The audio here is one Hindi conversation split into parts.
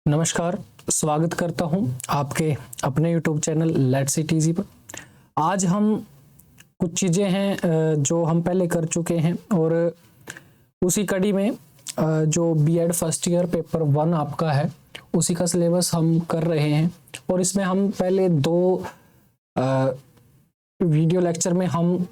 नमस्कार, स्वागत करता हूं आपके अपने YouTube channel let's it easy पर। आज हम कुछ चीज़ें हैं जो हम पहले कर चुके हैं और उसी कड़ी में जो बीएड फर्स्ट ईयर पेपर 1 आपका है उसी का सिलेबस हम कर रहे हैं। और इसमें हम पहले 2 वीडियो लेक्चर में हम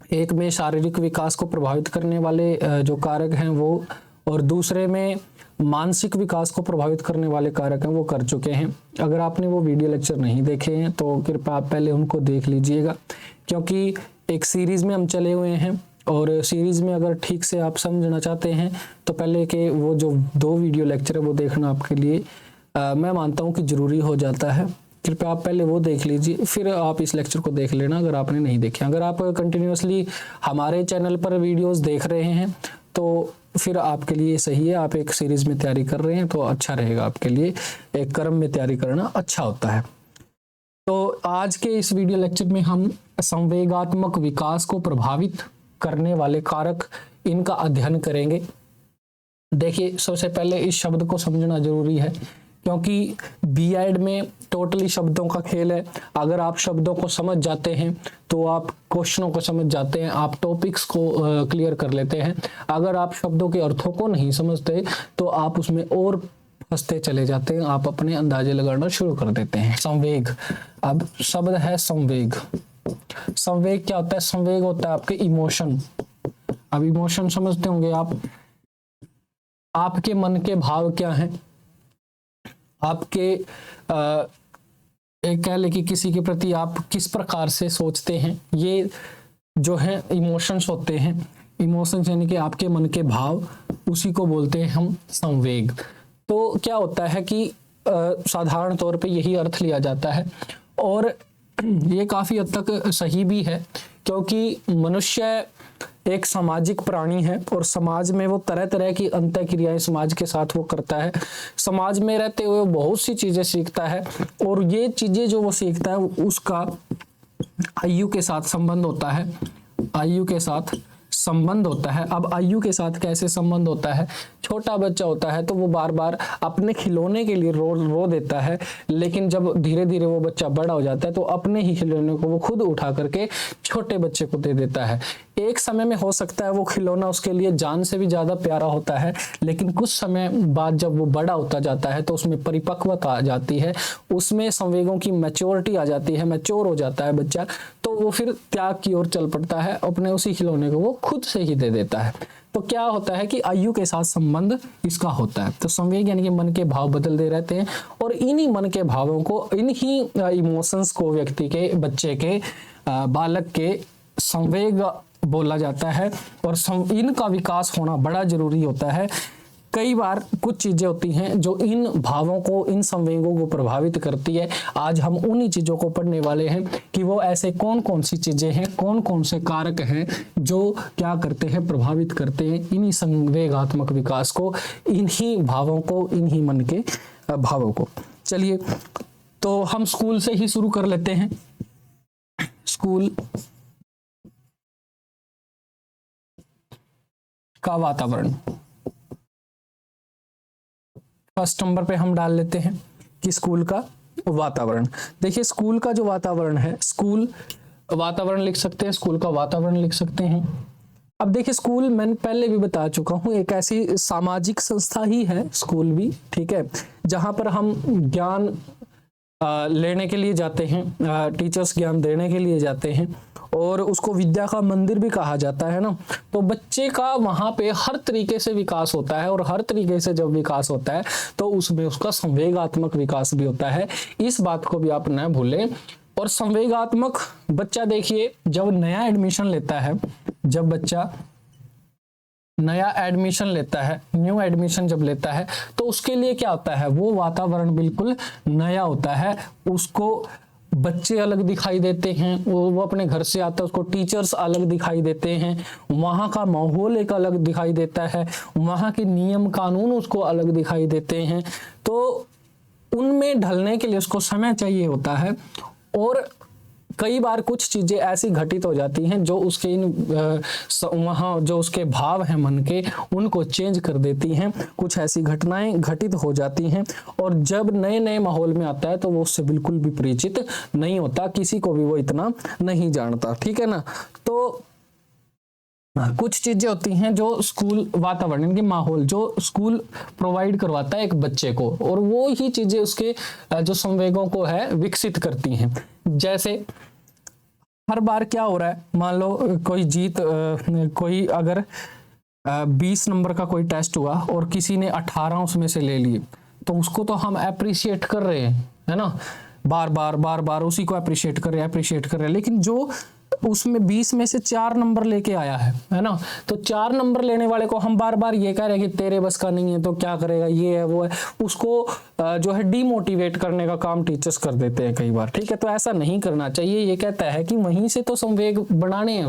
एक में शारीरिक विकास को प्रभावित करने वाले जो कारक हैं वो, और दूसरे में मानसिक विकास को प्रभावित करने वाले कारक हैं वो कर चुके हैं। अगर आपने वो वीडियो लेक्चर नहीं देखे हैं तो कृपया आप पहले उनको देख लीजिएगा, क्योंकि एक सीरीज में हम चले हुए हैं और सीरीज में अगर ठीक से आप समझना चाहते हैं तो पहले के वो जो 2 वीडियो लेक्चर है वो देखना आपके लिए मैं मानता हूँ कि ज़रूरी हो जाता है। कृपया आप पहले वो देख लीजिए, फिर आप इस लेक्चर को देख लेना अगर आपने नहीं देखे। अगर आप कंटिन्यूसली हमारे चैनल पर वीडियोस देख रहे हैं तो फिर आपके लिए सही है, आप एक सीरीज में तैयारी कर रहे हैं तो अच्छा रहेगा आपके लिए। एक क्रम में तैयारी करना अच्छा होता है। तो आज के इस वीडियो लेक्चर में हम संवेगात्मक विकास को प्रभावित करने वाले कारक इनका अध्ययन करेंगे। देखिए, सबसे पहले इस शब्द को समझना जरूरी है क्योंकि बीएड में टोटली शब्दों का खेल है। अगर आप शब्दों को समझ जाते हैं तो आप क्वेश्चनों को समझ जाते हैं, आप टॉपिक्स को क्लियर कर लेते हैं। अगर आप शब्दों के अर्थों को नहीं समझते तो आप उसमें और फंसते चले जाते हैं, आप अपने अंदाजे लगाना शुरू कर देते हैं। संवेग, अब शब्द है संवेग। संवेग क्या होता है? संवेग होता है आपके इमोशन। अब इमोशन समझते होंगे आप, आपके मन के भाव क्या हैं, आपके एक कह ले कि किसी के प्रति आप किस प्रकार से सोचते हैं, ये जो है इमोशंस होते हैं। इमोशंस यानी कि आपके मन के भाव, उसी को बोलते हैं हम संवेग। तो क्या होता है कि साधारण तौर पे यही अर्थ लिया जाता है और ये काफ़ी हद तक सही भी है, क्योंकि मनुष्य एक सामाजिक प्राणी है और समाज में वो तरह तरह की अंतःक्रियाएं समाज के साथ वो करता है। समाज में रहते हुए बहुत सी चीजें सीखता है और ये चीजें जो वो सीखता है उसका आयु के साथ संबंध होता है। आयु के साथ संबंध होता है। अब आयु के साथ कैसे संबंध होता है? छोटा बच्चा होता है तो वो बार बार अपने खिलौने के लिए रो देता है, लेकिन जब धीरे धीरे वो बच्चा बड़ा हो जाता है तो अपने ही खिलौने को वो खुद उठा करके छोटे बच्चे को दे देता है। एक समय में हो सकता है वो खिलौना उसके लिए जान से भी ज्यादा प्यारा होता है, लेकिन कुछ समय बाद जब वो बड़ा होता जाता है तो उसमें परिपक्वता आ जाती है, उसमें संवेगों की मैच्योरिटी आ जाती है, मैच्योर हो जाता है बच्चा, तो वो फिर त्याग की ओर चल पड़ता है, अपने उसी खिलौने को वो खुद से ही दे देता है। तो क्या होता है कि आयु के साथ संबंध इसका होता है। तो संवेग यानी कि मन के भाव बदलते रहते हैं और इन्हीं मन के भावों को, इन्हीं इमोशंस को व्यक्ति के, बच्चे के, बालक के संवेग बोला जाता है और इनका विकास होना बड़ा जरूरी होता है। कई बार कुछ चीजें होती हैं जो इन भावों को, इन संवेगों को प्रभावित करती है। आज हम उन्हीं चीजों को पढ़ने वाले हैं कि वो ऐसे कौन कौन सी चीजें हैं, कौन कौन से कारक हैं जो क्या करते हैं, प्रभावित करते हैं इन्हीं संवेगात्मक विकास को, इन्हीं भावों को, इन्हीं मन के भावों को। चलिए, तो हम स्कूल से ही शुरू कर लेते हैं। स्कूल का वातावरण फर्स्ट नंबर पे हम डाल लेते हैं कि स्कूल का वातावरण। देखिए, स्कूल का जो वातावरण है, स्कूल वातावरण लिख सकते हैं, स्कूल का वातावरण लिख सकते हैं। अब देखिए, स्कूल मैंने पहले भी बता चुका हूं, एक ऐसी सामाजिक संस्था ही है स्कूल भी, ठीक है, जहां पर हम ज्ञान लेने के लिए जाते हैं, टीचर्स ज्ञान देने के लिए जाते हैं और उसको विद्या का मंदिर भी कहा जाता है ना। तो बच्चे का वहां पे हर तरीके से विकास होता है और हर तरीके से जब विकास होता है तो उसमें उसका संवेगात्मक विकास भी होता है। इस बात को भी आप न भूलें। और संवेगात्मक बच्चा, देखिए, जब नया एडमिशन लेता है, जब बच्चा नया एडमिशन लेता है, न्यू एडमिशन जब लेता है तो उसके लिए क्या होता है, वो वातावरण बिल्कुल नया होता है। उसको बच्चे अलग दिखाई देते हैं, वो अपने घर से आता है, उसको टीचर्स अलग दिखाई देते हैं, वहाँ का माहौल एक अलग दिखाई देता है, वहाँ के नियम कानून उसको अलग दिखाई देते हैं। तो उनमें ढलने के लिए उसको समय चाहिए होता है और कई बार कुछ चीजें ऐसी घटित हो जाती हैं जो उसके वहाँ जो उसके भाव हैं मन के, उनको चेंज कर देती हैं। कुछ ऐसी घटनाएं घटित हो जाती हैं और जब नए नए माहौल में आता है तो वो उससे बिल्कुल भी परिचित नहीं होता, किसी को भी वो इतना नहीं जानता, ठीक है ना। तो कुछ चीजें होती हैं जो स्कूल वातावरण के माहौल जो स्कूल प्रोवाइड करवाता है एक बच्चे को, और वो ही चीजें उसके जो संवेगों को है विकसित करती हैं। जैसे हर बार क्या हो रहा है, मान लो कोई अगर 20 नंबर का कोई टेस्ट हुआ और किसी ने 18 उसमें से ले लिए, तो उसको तो हम अप्रिशिएट कर रहे हैं, है ना, बार बार उसी को अप्रिशिएट कर रहे हैं, लेकिन जो उसमें 20 में से 4 नंबर लेके आया है ना, तो 4 नंबर लेने वाले को हम बार बार ये कह रहे हैं कि तेरे बस का नहीं है तो क्या करेगा, ये है वो है, उसको जो है डीमोटिवेट करने का काम टीचर्स कर देते हैं कई बार, ठीक है। तो ऐसा नहीं करना चाहिए। ये कहता है कि वहीं से तो संवेग बनाने हैं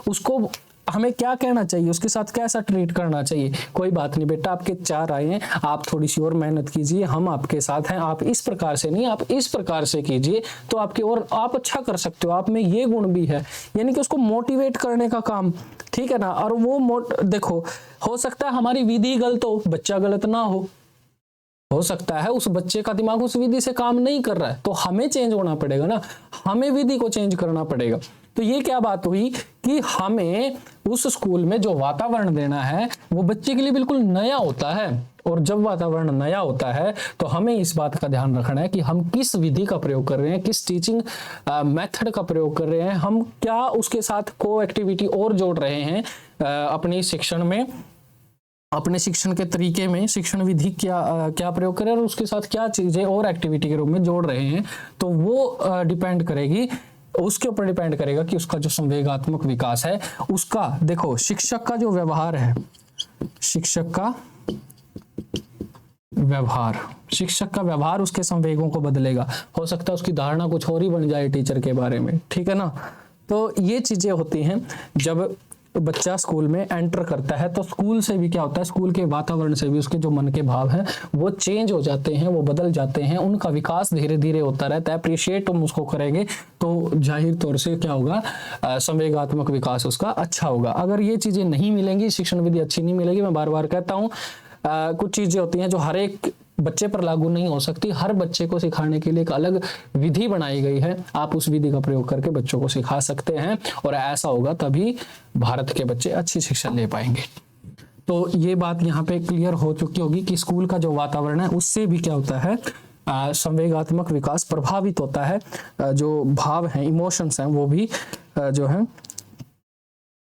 उसको हमें क्या कहना चाहिए, उसके साथ कैसा ट्रीट करना चाहिए। कोई बात नहीं बेटा, आपके 4 आए हैं, आप थोड़ी सी और मेहनत कीजिए, हम आपके साथ हैं, आप इस प्रकार से नहीं, आप इस प्रकार से कीजिए तो आपके और आप अच्छा कर सकते हो, आप में ये गुण भी है, यानी कि उसको मोटिवेट करने का काम, ठीक है ना। और वो देखो, हो सकता है हमारी विधि गलत हो, बच्चा गलत ना हो सकता है उस बच्चे का दिमाग उस विधि से काम नहीं कर रहा है, तो हमें चेंज होना पड़ेगा ना, हमें विधि को चेंज करना पड़ेगा। तो ये क्या बात हुई कि हमें उस स्कूल में जो वातावरण देना है वो बच्चे के लिए बिल्कुल नया होता है, और जब वातावरण नया होता है तो हमें इस बात का ध्यान रखना है कि हम किस विधि का प्रयोग कर रहे हैं, किस टीचिंग मेथड का प्रयोग कर रहे हैं, हम क्या उसके साथ को एक्टिविटी और जोड़ रहे हैं अपनी शिक्षण में, अपने शिक्षण के तरीके में, शिक्षण विधि क्या प्रयोग करें और उसके साथ क्या चीजें और एक्टिविटी के रूप में जोड़ रहे हैं। तो वो डिपेंड करेगी, उसके ऊपर डिपेंड करेगा कि उसका जो संवेगात्मक विकास है उसका, देखो शिक्षक का जो व्यवहार है, शिक्षक का व्यवहार उसके संवेगों को बदलेगा। हो सकता है उसकी धारणा कुछ और ही बन जाए टीचर के बारे में, ठीक है ना। तो ये चीजें होती हैं जब बच्चा स्कूल में एंटर करता है, तो स्कूल से भी क्या होता है, स्कूल के वातावरण से भी उसके जो मन के भाव हैं वो चेंज हो जाते हैं, वो बदल जाते हैं, उनका विकास धीरे धीरे होता रहता है। अप्रिशिएट हम उसको करेंगे तो जाहिर तौर से क्या होगा, संवेगात्मक विकास उसका अच्छा होगा। अगर ये चीजें नहीं मिलेंगी, शिक्षण विधि अच्छी नहीं मिलेगी, मैं बार बार कहता हूँ कुछ चीजें होती हैं जो हर एक बच्चे पर लागू नहीं हो सकती, हर बच्चे को सिखाने के लिए एक अलग विधि बनाई गई है, आप उस विधि का प्रयोग करके बच्चों को सिखा सकते हैं, और ऐसा होगा तभी भारत के बच्चे अच्छी शिक्षा ले पाएंगे। तो ये बात यहाँ पे क्लियर हो चुकी होगी कि स्कूल का जो वातावरण है उससे भी क्या होता है, संवेगात्मक विकास प्रभावित होता है, जो भाव हैं, इमोशंस हैं, वो भी जो है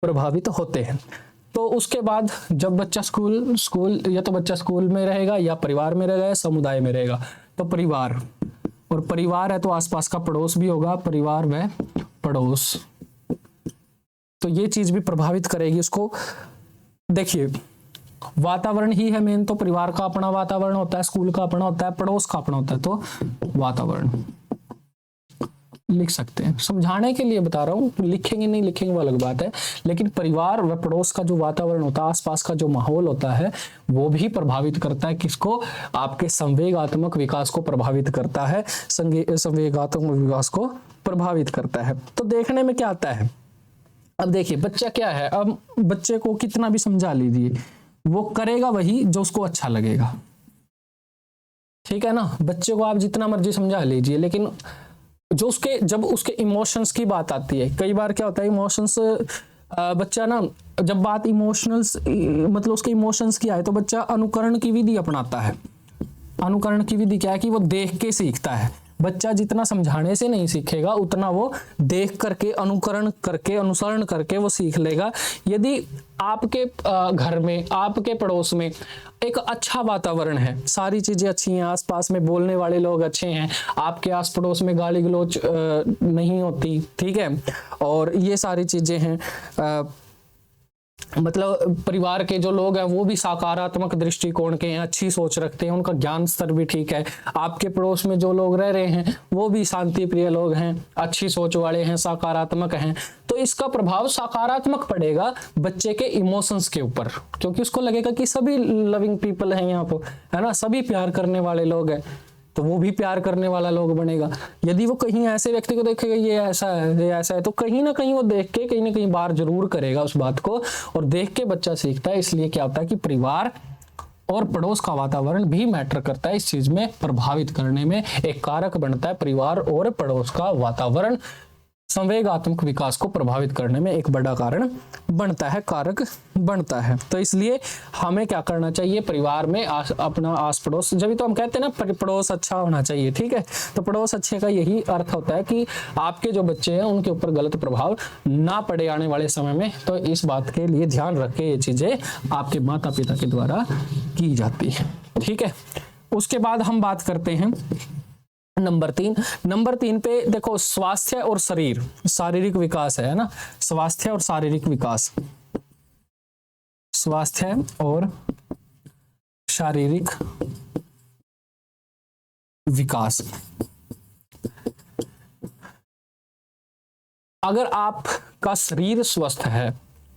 प्रभावित होते हैं। तो उसके बाद जब बच्चा स्कूल या तो बच्चा स्कूल में रहेगा या परिवार में रहेगा या समुदाय में रहेगा, तो परिवार, और परिवार है तो आसपास का पड़ोस भी होगा, परिवार व पड़ोस, तो ये चीज भी प्रभावित करेगी उसको। देखिए वातावरण ही है मेन, तो परिवार का अपना वातावरण होता है, स्कूल का अपना होता है, पड़ोस का अपना होता है, तो वातावरण लिख सकते हैं, समझाने के लिए बता रहा हूँ, लिखेंगे नहीं लिखेंगे वो अलग बात है, लेकिन परिवार व पड़ोस का जो वातावरण होता है, आसपास का जो माहौल होता है, वो भी प्रभावित करता है किसको, आपके संवेगात्मक विकास को प्रभावित करता है, संवेगात्मक विकास को प्रभावित करता है। तो देखने में क्या आता है, अब देखिए बच्चा क्या है, अब बच्चे को कितना भी समझा लीजिए वो करेगा वही जो उसको अच्छा लगेगा, ठीक है ना। बच्चे को आप जितना मर्जी समझा लीजिए, लेकिन जब उसके इमोशंस की बात आती है, कई बार क्या होता है इमोशंस, बच्चा ना जब बात इमोशनल्स मतलब उसके इमोशंस की आए तो बच्चा अनुकरण की विधि अपनाता है। अनुकरण की विधि क्या है कि वो देख के सीखता है। बच्चा जितना समझाने से नहीं सीखेगा उतना वो देख करके, अनुकरण करके, अनुसरण करके वो सीख लेगा। यदि आपके घर में, आपके पड़ोस में एक अच्छा वातावरण है, सारी चीजें अच्छी हैं, आसपास में बोलने वाले लोग अच्छे हैं, आपके आस पड़ोस में गाली गलौज नहीं होती, ठीक है, और ये सारी चीजें हैं, मतलब परिवार के जो लोग हैं वो भी सकारात्मक दृष्टिकोण के हैं, अच्छी सोच रखते हैं, उनका ज्ञान स्तर भी ठीक है। आपके पड़ोस में जो लोग रह रहे हैं वो भी शांति प्रिय लोग हैं, अच्छी सोच वाले हैं, सकारात्मक हैं, तो इसका प्रभाव सकारात्मक पड़ेगा बच्चे के इमोशंस के ऊपर, क्योंकि उसको लगेगा कि सभी लविंग पीपल हैं यहाँ पर, है ना, सभी प्यार करने वाले लोग हैं, तो वो भी प्यार करने वाला लोग बनेगा। यदि वो कहीं ऐसे व्यक्ति को देखेगा ये ऐसा है, ये ऐसा है, तो कहीं ना कहीं वो देख के कहीं ना कहीं बार जरूर करेगा उस बात को, और देख के बच्चा सीखता है। इसलिए क्या होता है कि परिवार और पड़ोस का वातावरण भी मैटर करता है इस चीज में, प्रभावित करने में एक कारक बनता है। परिवार और पड़ोस का वातावरण संवेगात्मक विकास को प्रभावित करने में एक बड़ा कारण बनता है, कारक बनता है। तो इसलिए हमें क्या करना चाहिए, परिवार में अपना आस पड़ोस, जब तो हम कहते हैं ना पड़ोस अच्छा होना चाहिए, ठीक है। तो पड़ोस अच्छे का यही अर्थ होता है कि आपके जो बच्चे हैं उनके ऊपर गलत प्रभाव ना पड़े आने वाले समय में। तो इस बात के लिए ध्यान रख के ये चीजें आपके माता पिता के द्वारा की जाती है, ठीक है। उसके बाद हम बात करते हैं नंबर 3 पे देखो, स्वास्थ्य और शरीर, शारीरिक विकास है ना, स्वास्थ्य और शारीरिक विकास, स्वास्थ्य और शारीरिक विकास। अगर आपका शरीर स्वस्थ है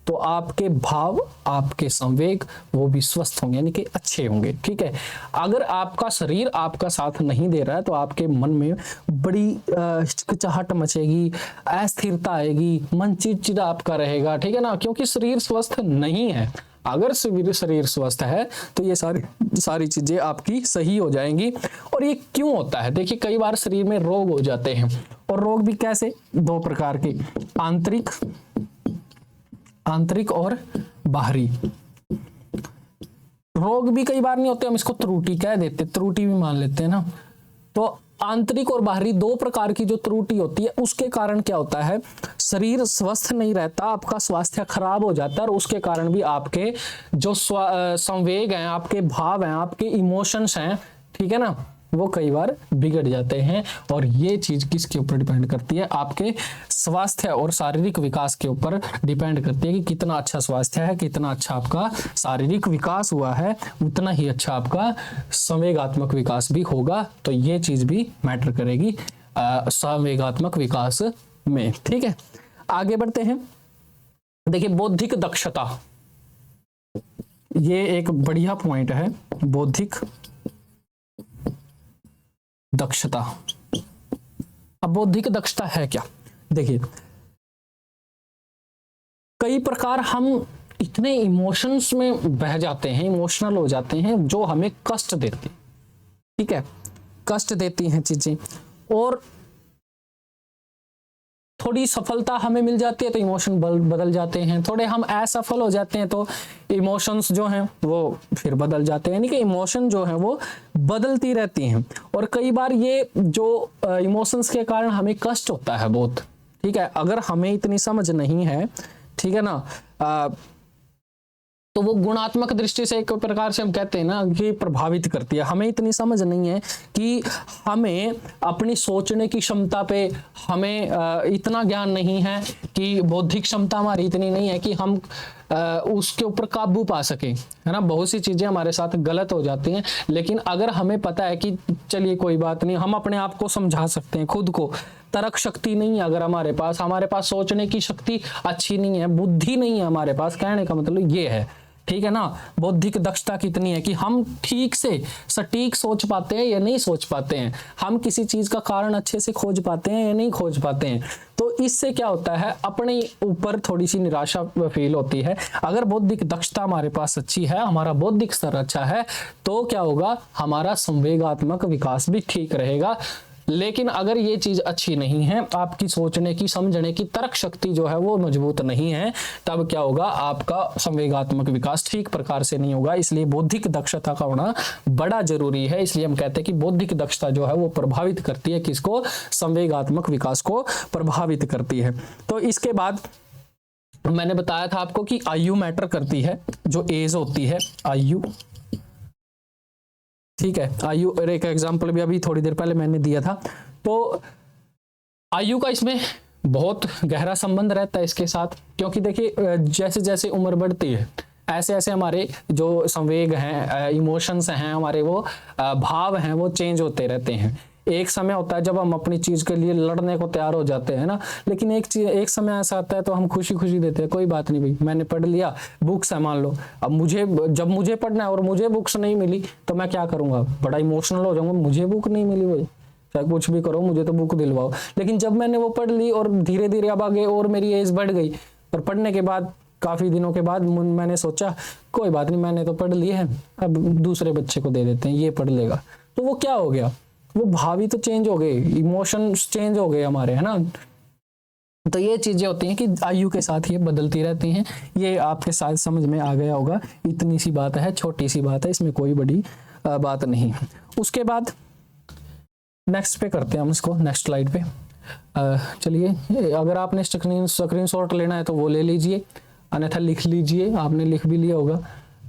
तो आपके भाव, आपके संवेग वो भी स्वस्थ होंगे, यानी कि अच्छे होंगे, ठीक है। अगर आपका शरीर आपका साथ नहीं दे रहा है तो आपके मन में बड़ी हिचकिचाहट मचेगी, अस्थिरता आएगी, मन चिड़चिड़ा आपका रहेगा, ठीक है ना, क्योंकि शरीर स्वस्थ नहीं है। अगर शरीर स्वस्थ है तो ये सारी चीजें आपकी सही हो जाएंगी। और ये क्यों होता है, देखिए कई बार शरीर में रोग हो जाते हैं, और रोग भी कैसे, 2 प्रकार के, आंतरिक और बाहरी। रोग भी कई बार नहीं होते, हम इसको त्रुटि कह देते, त्रुटि भी मान लेते हैं ना। तो आंतरिक और बाहरी 2 प्रकार की जो त्रुटि होती है, उसके कारण क्या होता है, शरीर स्वस्थ नहीं रहता, आपका स्वास्थ्य खराब हो जाता है, और उसके कारण भी आपके जो संवेग हैं, आपके भाव हैं, आपके इमोशंस हैं, ठीक है ना, वो कई बार बिगड़ जाते हैं। और ये चीज किसके ऊपर डिपेंड करती है, आपके स्वास्थ्य और शारीरिक विकास के ऊपर डिपेंड करती है कि कितना अच्छा स्वास्थ्य है, कितना अच्छा आपका शारीरिक विकास हुआ है, उतना ही अच्छा आपका संवेगात्मक विकास भी होगा। तो ये चीज भी मैटर करेगी संवेगात्मक विकास में, ठीक है। आगे बढ़ते हैं, देखिए बौद्धिक दक्षता, ये एक बढ़िया पॉइंट है, बौद्धिक दक्षता। अब बौद्धिक दक्षता है क्या, देखिए कई प्रकार हम इतने इमोशंस में बह जाते हैं, इमोशनल हो जाते हैं, जो हमें कष्ट देती, ठीक है, कष्ट देती हैं चीजें, और थोड़ी सफलता हमें मिल जाती है तो इमोशन बदल जाते हैं, थोड़े हम असफल हो जाते हैं तो इमोशंस जो हैं वो फिर बदल जाते हैं, यानी कि इमोशन जो है वो बदलती रहती हैं। और कई बार ये जो इमोशंस के कारण हमें कष्ट होता है बहुत, ठीक है, अगर हमें इतनी समझ नहीं है, ठीक है ना, तो वो गुणात्मक दृष्टि से एक प्रकार से हम कहते हैं ना कि प्रभावित करती है। हमें इतनी समझ नहीं है कि हमें अपनी सोचने की क्षमता पे हमें इतना ज्ञान नहीं है, कि बौद्धिक क्षमता हमारी इतनी नहीं है कि हम उसके ऊपर काबू पा सके, है ना। बहुत सी चीजें हमारे साथ गलत हो जाती हैं, लेकिन अगर हमें पता है कि चलिए कोई बात नहीं, हम अपने आप को समझा सकते हैं, खुद को, तर्क शक्ति नहीं है अगर हमारे पास सोचने की शक्ति अच्छी नहीं है, बुद्धि नहीं है हमारे पास, कहने का मतलब ये है, ठीक है ना। बौद्धिक दक्षता कितनी है कि हम ठीक से सटीक सोच पाते हैं या नहीं सोच पाते हैं, हम किसी चीज का कारण अच्छे से खोज पाते हैं या नहीं खोज पाते हैं। तो इससे क्या होता है, अपने ऊपर थोड़ी सी निराशा फील होती है। अगर बौद्धिक दक्षता हमारे पास अच्छी है, हमारा बौद्धिक स्तर अच्छा है, तो क्या होगा, हमारा संवेगात्मक विकास भी ठीक रहेगा। लेकिन अगर ये चीज अच्छी नहीं है, आपकी सोचने की, समझने की तर्क शक्ति जो है वो मजबूत नहीं है, तब क्या होगा, आपका संवेगात्मक विकास ठीक प्रकार से नहीं होगा। इसलिए बौद्धिक दक्षता का होना बड़ा जरूरी है। इसलिए हम कहते हैं कि बौद्धिक दक्षता जो है वो प्रभावित करती है किसको, संवेगात्मक विकास को प्रभावित करती है। तो इसके बाद मैंने बताया था आपको कि आयु मैटर करती है, जो एज होती है, आयु, ठीक है, आयु, और एक एग्जांपल भी अभी थोड़ी देर पहले मैंने दिया था। तो आयु का इसमें बहुत गहरा संबंध रहता है इसके साथ, क्योंकि देखिए जैसे जैसे उम्र बढ़ती है ऐसे ऐसे हमारे जो संवेग हैं, इमोशंस हैं, हमारे वो भाव हैं, वो चेंज होते रहते हैं। एक समय होता है जब हम अपनी चीज के लिए लड़ने को तैयार हो जाते हैं ना, लेकिन एक समय ऐसा आता है तो हम खुशी खुशी देते हैं, कोई बात नहीं भाई मैंने पढ़ लिया, बुक्स है मान लो, अब जब मुझे पढ़ना है और मुझे बुक्स नहीं मिली तो मैं क्या करूंगा, बड़ा इमोशनल हो जाऊंगा, मुझे बुक नहीं मिली भाई, चाहे कुछ भी करो मुझे तो बुक दिलवाओ। लेकिन जब मैंने वो पढ़ ली और धीरे धीरे अब आगे और मेरी एज बढ़ गई, और पढ़ने के बाद काफी दिनों के बाद मैंने सोचा कोई बात नहीं मैंने तो पढ़ ली है, अब दूसरे बच्चे को दे देते हैं ये पढ़ लेगा, तो वो क्या हो गया, वो भावी तो चेंज हो गए, इमोशन चेंज हो गए हमारे, है ना। तो ये चीजें होती हैं कि आयु के साथ ये बदलती रहती हैं। ये आपके साथ समझ में आ गया होगा, इतनी सी बात है, छोटी सी बात है, इसमें कोई बड़ी बात नहीं। उसके बाद नेक्स्ट पे करते हैं हम इसको, नेक्स्ट स्लाइड पे चलिए। अगर आपने स्क्रीनशॉट लेना है तो वो ले लीजिए, अन्यथा लिख लीजिए, आपने लिख भी लिया होगा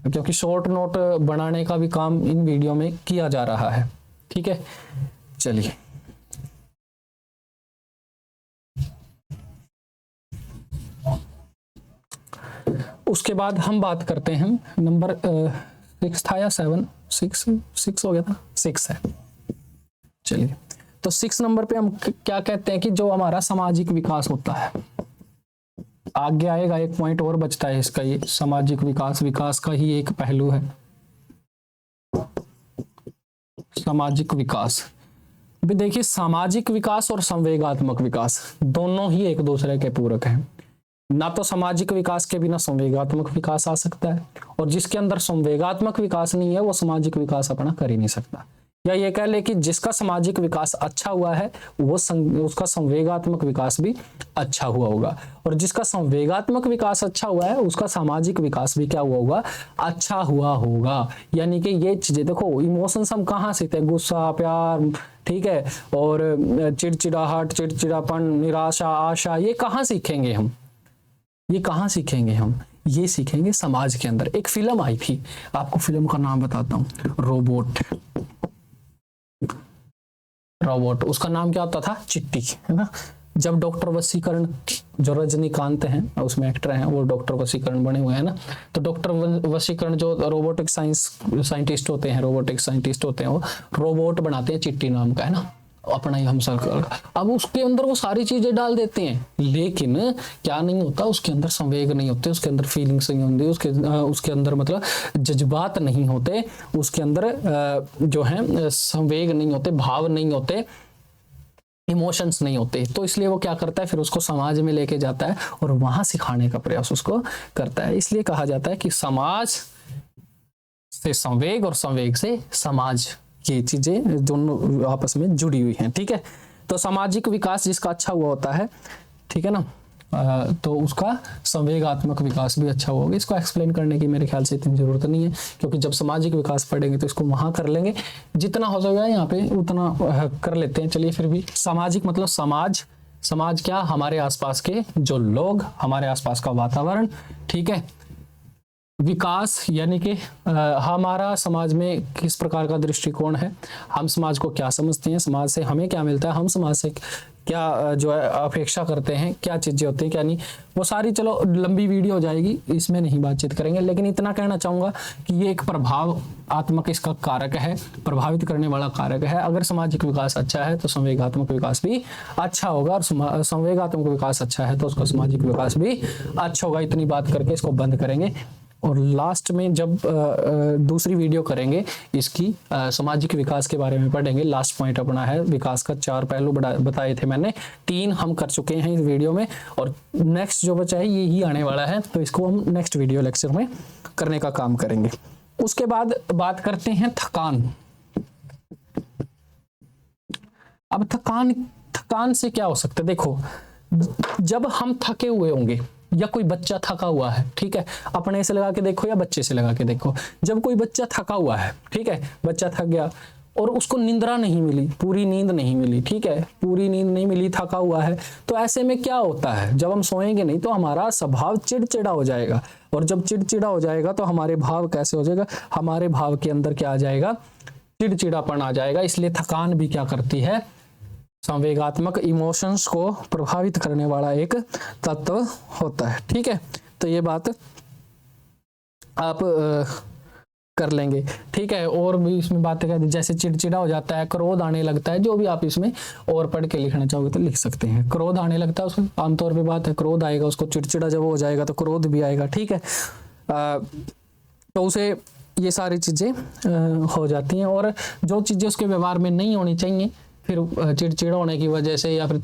क्योंकि शॉर्ट नोट बनाने का भी काम इन वीडियो में किया जा रहा है, ठीक है। चलिए उसके बाद हम बात करते हैं नंबर 6 था या 7, 6 हो गया था, 6 है। चलिए तो 6 नंबर पे हम क्या कहते हैं कि जो हमारा सामाजिक विकास होता है, आगे आएगा एक पॉइंट और बचता है इसका, ये सामाजिक विकास, विकास का ही एक पहलू है सामाजिक विकास। भी देखिए सामाजिक विकास और संवेगात्मक विकास दोनों ही एक दूसरे के पूरक हैं। ना तो सामाजिक विकास के बिना संवेगात्मक विकास आ सकता है, और जिसके अंदर संवेगात्मक विकास नहीं है वो सामाजिक विकास अपना कर ही नहीं सकता। या ये कह ले कि जिसका सामाजिक विकास अच्छा हुआ है वो उसका संवेगात्मक विकास भी अच्छा हुआ होगा, और जिसका संवेगात्मक विकास अच्छा हुआ है उसका सामाजिक विकास भी क्या हुआ होगा, अच्छा हुआ होगा। यानी कि ये चीजें देखो, इमोशंस हम कहाँ सीखते हैं, गुस्सा, प्यार, ठीक है, और चिड़चिड़ाहट, चिड़चिड़ापन, निराशा, आशा, ये कहाँ सीखेंगे हम, ये कहाँ सीखेंगे हम, ये सीखेंगे समाज के अंदर। एक फिल्म आई थी, आपको फिल्म का नाम बताता हूँ, रोबोट, उसका नाम क्या होता था, चिट्टी, है ना। जब डॉक्टर वसीकरण, जो रजनीकांत हैं उसमें एक्टर हैं, वो डॉक्टर वसीकरण बने हुए हैं ना, तो डॉक्टर वसीकरण जो रोबोटिक साइंटिस्ट होते हैं, वो रोबोट बनाते हैं चिट्टी नाम का, है ना, अपना ही हम सर्कल। अब उसके अंदर वो सारी चीजें डाल देते हैं, लेकिन क्या नहीं होता, उसके अंदर संवेग नहीं होते, उसके अंदर फीलिंग्स नहीं होती, उसके अंदर मतलब जज्बात नहीं होते, उसके अंदर जो है संवेग नहीं होते, भाव नहीं होते, इमोशंस नहीं होते। तो इसलिए वो क्या करता है, फिर उसको समाज में लेके जाता है और वहां सिखाने का प्रयास उसको करता है। इसलिए कहा जाता है कि समाज से संवेग और संवेग से समाज, ये चीजें दोनों आपस में जुड़ी हुई हैं, ठीक है। तो सामाजिक विकास जिसका अच्छा हुआ होता है, ठीक है ना, तो उसका संवेगात्मक विकास भी अच्छा होगा। इसको एक्सप्लेन करने की मेरे ख्याल से इतनी जरूरत नहीं है, क्योंकि जब सामाजिक विकास पढ़ेंगे तो इसको वहां कर लेंगे, जितना हो जाएगा यहाँ पे उतना कर लेते हैं। चलिए फिर भी सामाजिक मतलब समाज क्या, हमारे आसपास के जो लोग, हमारे आसपास का वातावरण, ठीक है। विकास यानी कि हमारा समाज में किस प्रकार का दृष्टिकोण है, हम समाज को क्या समझते हैं, समाज से हमें क्या मिलता है, हम समाज से क्या जो है अपेक्षा करते हैं, क्या चीजें होती हैं क्या नहीं, वो सारी चलो लंबी वीडियो हो जाएगी, इसमें नहीं बातचीत करेंगे। लेकिन इतना कहना चाहूंगा कि ये एक प्रभावात्मक इसका कारक है, प्रभावित करने वाला कारक है। अगर सामाजिक विकास अच्छा है तो संवेगात्मक विकास भी अच्छा होगा, और संवेगात्मक विकास अच्छा है तो उसका सामाजिक विकास भी अच्छा होगा। इतनी बात करके इसको बंद करेंगे, और लास्ट में जब दूसरी वीडियो करेंगे इसकी सामाजिक विकास के बारे में पढ़ेंगे। लास्ट पॉइंट अपना है विकास का 4 पहलू बताए थे मैंने, 3 हम कर चुके हैं इस वीडियो में, और नेक्स्ट जो बचा है ये ही आने वाला है, तो इसको हम नेक्स्ट वीडियो लेक्चर में करने का काम करेंगे। उसके बाद बात करते हैं थकान। अब थकान से क्या हो सकता है, देखो जब हम थके हुए होंगे या कोई बच्चा थका हुआ है, ठीक है, अपने से लगा के देखो या बच्चे से लगा के देखो, जब कोई बच्चा थका हुआ है, ठीक है, बच्चा थक गया और उसको निंद्रा नहीं मिली, पूरी नींद नहीं मिली, ठीक है, पूरी नींद नहीं मिली, थका हुआ है, तो ऐसे में क्या होता है, जब हम सोएंगे नहीं तो हमारा स्वभाव चिड़चिड़ा हो जाएगा, और जब चिड़चिड़ा हो जाएगा तो हमारे भाव कैसे हो जाएगा, हमारे भाव के अंदर क्या आ जाएगा, चिड़चिड़ापन आ जाएगा। इसलिए थकान भी क्या करती है, संवेगात्मक इमोशंस को प्रभावित करने वाला एक तत्व होता है, ठीक है। तो ये बात आप कर लेंगे। ठीक है, और भी इसमें बातें कर, जैसे चिड़चिड़ा हो जाता है, क्रोध आने लगता है, जो भी आप इसमें और पढ़ के लिखना चाहोगे तो लिख सकते हैं। क्रोध आने लगता है उसको, आमतौर पे बात है, क्रोध आएगा उसको, चिड़चिड़ा जब हो जाएगा तो क्रोध भी आएगा। ठीक है, तो उसे ये सारी चीज़ें हो जाती हैं, और जो चीज़ें उसके व्यवहार में नहीं होनी चाहिए, फिर चिड़चिड़ा होने की वजह से या फिर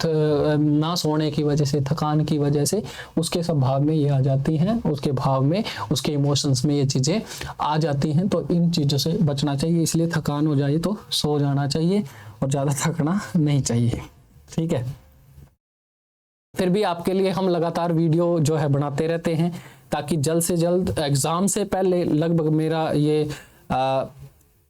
ना सोने की वजह से, थकान की वजह से उसके स्वभाव में ये आ जाती हैं, उसके भाव में, उसके इमोशंस में ये चीज़ें आ जाती हैं। तो इन चीज़ों से बचना चाहिए, इसलिए थकान हो जाए तो सो जाना चाहिए और ज़्यादा थकना नहीं चाहिए। ठीक है, फिर भी आपके लिए हम लगातार वीडियो जो है बनाते रहते हैं, ताकि जल्द से जल्द एग्ज़ाम से पहले, लगभग मेरा ये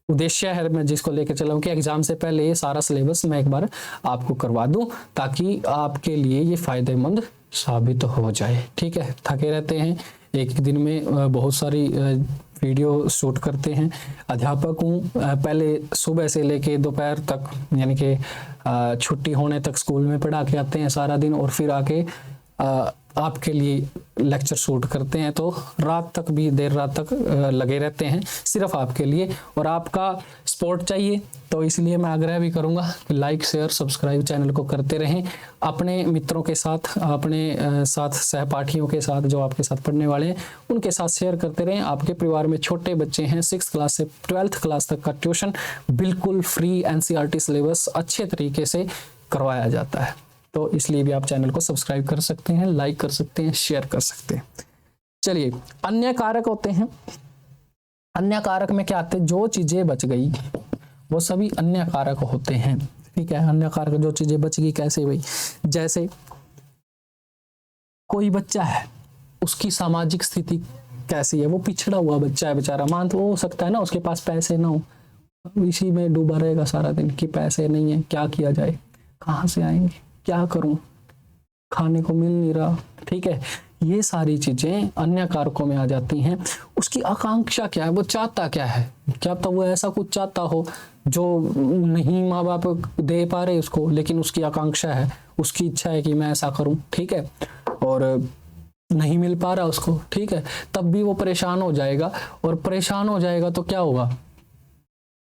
उद्देश्य है मैं जिसको लेकर चला हूँ कि एग्जाम से पहले ये सारा सिलेबस मैं एक बार आपको करवा दूं, ताकि आपके लिए ये फायदेमंद साबित हो जाए। ठीक है, थके रहते हैं, एक दिन में बहुत सारी वीडियो शूट करते हैं। अध्यापक हूँ, पहले सुबह से लेके दोपहर तक, यानी कि छुट्टी होने तक स्कूल में पढ़ा के आते हैं सारा दिन, और फिर आके आपके लिए लेक्चर शूट करते हैं, तो रात तक भी, देर रात तक लगे रहते हैं सिर्फ आपके लिए। और आपका सपोर्ट चाहिए, तो इसलिए मैं आग्रह भी करूंगा कि लाइक शेयर सब्सक्राइब चैनल को करते रहें। अपने मित्रों के साथ, अपने साथ सहपाठियों के साथ, जो आपके साथ पढ़ने वाले हैं उनके साथ शेयर करते रहें। आपके परिवार में छोटे बच्चे हैं, 6th क्लास से 12th क्लास तक का ट्यूशन बिल्कुल फ्री NCERT सिलेबस अच्छे तरीके से करवाया जाता है, तो इसलिए भी आप चैनल को सब्सक्राइब कर सकते हैं, लाइक कर सकते हैं, शेयर कर सकते हैं। चलिए, अन्य कारक होते हैं। अन्य कारक में क्या आते हैं, जो चीजें बच गई वो सभी अन्य कारक होते हैं। ठीक है, अन्य कारक, जो चीजें बच गई कैसे भाई, जैसे कोई बच्चा है, उसकी सामाजिक स्थिति कैसी है, वो पिछड़ा हुआ बच्चा है बेचारा, मान तो हो सकता है ना उसके पास पैसे ना हो, इसी में डूबा रहेगा सारा दिन कि पैसे नहीं है, क्या किया जाए, कहाँ से आएंगे, क्या करूं, खाने को मिल नहीं रहा। ठीक है, ये सारी चीजें अन्य कारकों में आ जाती हैं। उसकी आकांक्षा क्या है, वो चाहता क्या है, क्या तो वो ऐसा कुछ चाहता हो जो नहीं माँ बाप दे पा रहे उसको, लेकिन उसकी आकांक्षा है, उसकी इच्छा है कि मैं ऐसा करूं। ठीक है, और नहीं मिल पा रहा उसको। ठीक है, तब भी वो परेशान हो जाएगा, और परेशान हो जाएगा तो क्या होगा,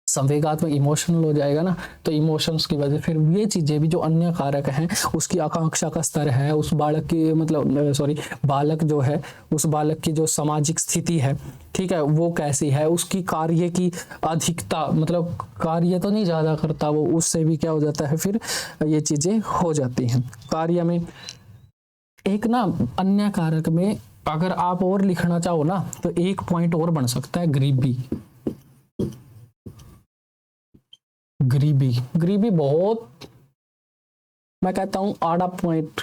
संवेगात्मक इमोशनल हो जाएगा ना, तो इमोशंस की वजह फिर ये चीजें भी जो अन्य कारक हैं, उसकी आकांक्षा का स्तर है, उस बालक की मतलब बालक जो है, उस बालक की जो सामाजिक स्थिति है, ठीक है, वो कैसी है, उसकी कार्य की अधिकता, मतलब कार्य तो नहीं ज्यादा करता वो, उससे भी क्या हो जाता है, फिर ये चीजें हो जाती हैं कार्य में। एक ना अन्य कारक में अगर आप और लिखना चाहो ना, तो एक पॉइंट और बन सकता है, गरीबी। गरीबी, गरीबी बहुत, मैं कहता हूं आड़ा पॉइंट।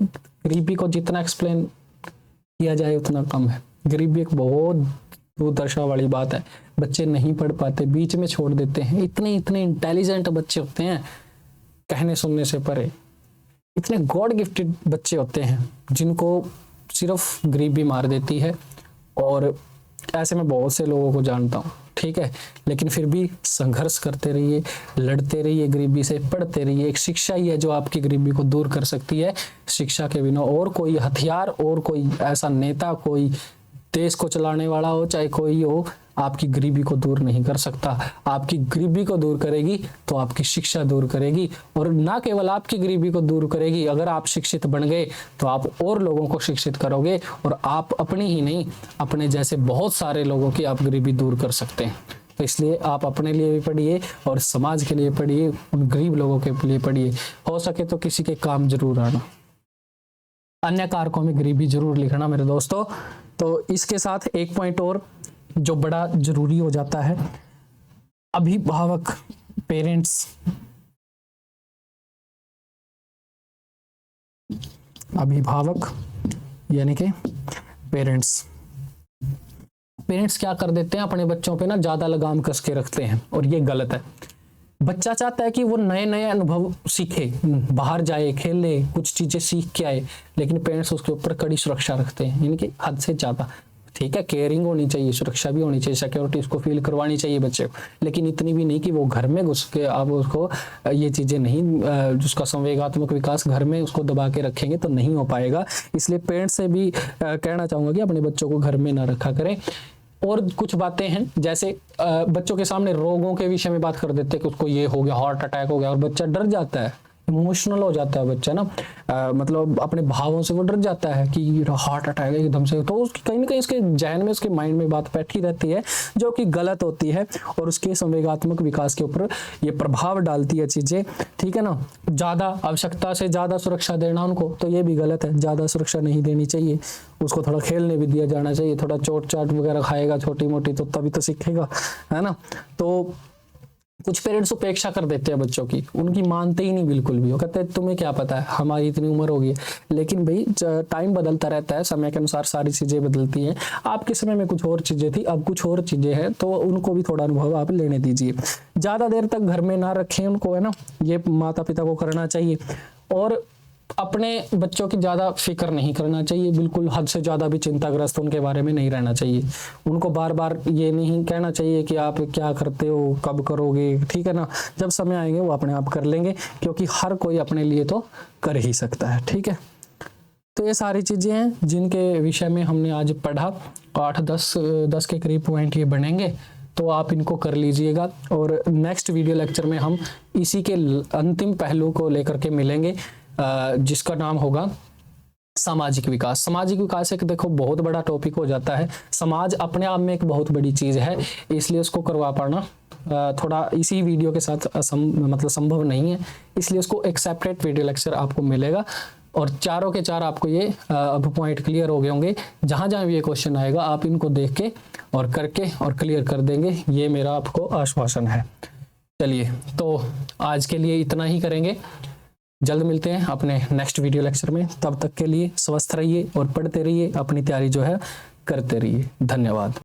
गरीबी को जितना एक्सप्लेन किया जाए उतना कम है। गरीबी एक बहुत दुर्दशा वाली बात है, बच्चे नहीं पढ़ पाते, बीच में छोड़ देते हैं। इतने इतने इंटेलिजेंट बच्चे होते हैं, कहने सुनने से परे, इतने गॉड गिफ्टेड बच्चे होते हैं जिनको सिर्फ गरीबी मार देती है। और ऐसे मैं बहुत से लोगों को जानता हूँ। ठीक है, लेकिन फिर भी संघर्ष करते रहिए, लड़ते रहिए गरीबी से, पढ़ते रहिए। एक शिक्षा ही है जो आपकी गरीबी को दूर कर सकती है। शिक्षा के बिना और कोई हथियार, और कोई ऐसा नेता, कोई देश को चलाने वाला हो, चाहे कोई हो, आपकी गरीबी को दूर नहीं कर सकता। आपकी गरीबी को दूर करेगी तो आपकी शिक्षा दूर करेगी, और ना केवल आपकी गरीबी को दूर करेगी, अगर आप शिक्षित बन गए तो आप और लोगों को शिक्षित करोगे, और आप अपनी ही नहीं, अपने जैसे बहुत सारे लोगों की आप गरीबी दूर कर सकते हैं। तो इसलिए आप अपने लिए भी पढ़िए और समाज के लिए पढ़िए, उन गरीब लोगों के लिए पढ़िए। हो सके तो किसी के काम जरूर आना। अन्य कारकों में गरीबी जरूर लिखना मेरे दोस्तों। तो इसके साथ एक पॉइंट और जो बड़ा जरूरी हो जाता है, अभिभावक, पेरेंट्स। अभिभावक यानी कि पेरेंट्स। पेरेंट्स क्या कर देते हैं, अपने बच्चों पे ना ज्यादा लगाम कस के रखते हैं, और ये गलत है। बच्चा चाहता है कि वो नए नए अनुभव सीखे, बाहर जाए, खेले, कुछ चीजें सीख के आए, लेकिन पेरेंट्स उसके ऊपर कड़ी सुरक्षा रखते हैं, यानी कि हद से ज्यादा। ठीक है, केयरिंग होनी चाहिए, सुरक्षा भी होनी चाहिए, सिक्योरिटी उसको फील करवानी चाहिए बच्चे को, लेकिन इतनी भी नहीं कि वो घर में घुस के आप उसको ये चीजें नहीं, उसका संवेगात्मक विकास घर में उसको दबा के रखेंगे तो नहीं हो पाएगा। इसलिए पेरेंट्स से भी कहना चाहूंगा कि अपने बच्चों को घर में ना रखा करें। और कुछ बातें हैं, जैसे बच्चों के सामने रोगों के विषय में बात कर देते हैं कि उसको ये हो गया, हार्ट अटैक हो गया, और बच्चा डर जाता है, इमोशनल हो जाता है बच्चा ना, मतलब अपने भावों से वो डर जाता है कि हार्ट अटैक एकदम से, तो उसकी कहीं ना कहीं उसके जहन में, उसके माइंड में बात बैठी रहती है जो कि गलत होती है और उसके संवेगात्मक विकास के ऊपर ये प्रभाव डालती है चीजें, ठीक है ना। ज्यादा आवश्यकता से ज्यादा सुरक्षा देना उनको, तो ये भी गलत है, ज्यादा सुरक्षा नहीं देनी चाहिए, उसको थोड़ा खेलने भी दिया जाना चाहिए, थोड़ा चोट चाट वगैरह खाएगा छोटी मोटी तो तभी तो सीखेगा, है ना। तो कुछ पेरेंट्स उपेक्षा कर देते हैं बच्चों की, उनकी मानते ही नहीं बिल्कुल भी, वो कहते हैं तुम्हें क्या पता है, हमारी इतनी उम्र हो गई। लेकिन भाई टाइम बदलता रहता है, समय के अनुसार सारी चीजें बदलती हैं, आपके समय में कुछ और चीजें थी, अब कुछ और चीजें हैं, तो उनको भी थोड़ा अनुभव आप लेने दीजिए। ज्यादा देर तक घर में ना रखें उनको, है ना, ये माता पिता को करना चाहिए। और अपने बच्चों की ज्यादा फिक्र नहीं करना चाहिए, बिल्कुल हद से ज्यादा भी चिंताग्रस्त उनके बारे में नहीं रहना चाहिए। उनको बार बार ये नहीं कहना चाहिए कि आप क्या करते हो, कब करोगे, ठीक है ना, जब समय आएंगे वो अपने आप कर लेंगे, क्योंकि हर कोई अपने लिए तो कर ही सकता है, ठीक है। तो ये सारी चीजें हैं जिनके विषय में हमने आज पढ़ा, 8-10 के करीब पॉइंट ये बनेंगे, तो आप इनको कर लीजिएगा। और नेक्स्ट वीडियो लेक्चर में हम इसी के अंतिम पहलू को लेकर के मिलेंगे, जिसका नाम होगा सामाजिक विकास। सामाजिक विकास एक देखो बहुत बड़ा टॉपिक हो जाता है, समाज अपने आप में एक बहुत बड़ी चीज है, इसलिए उसको करवा पाना थोड़ा इसी वीडियो के साथ मतलब संभव नहीं है, इसलिए उसको एक सेपरेट वीडियो लेक्चर आपको मिलेगा। और चारों के चार आपको ये अब पॉइंट क्लियर हो गए होंगे, जहां जहां भी ये क्वेश्चन आएगा आप इनको देख के और करके और क्लियर कर देंगे, ये मेरा आपको आश्वासन है। चलिए, तो आज के लिए इतना ही करेंगे, जल्द मिलते हैं अपने नेक्स्ट वीडियो लेक्चर में। तब तक के लिए स्वस्थ रहिए और पढ़ते रहिए, अपनी तैयारी जो है करते रहिए। धन्यवाद।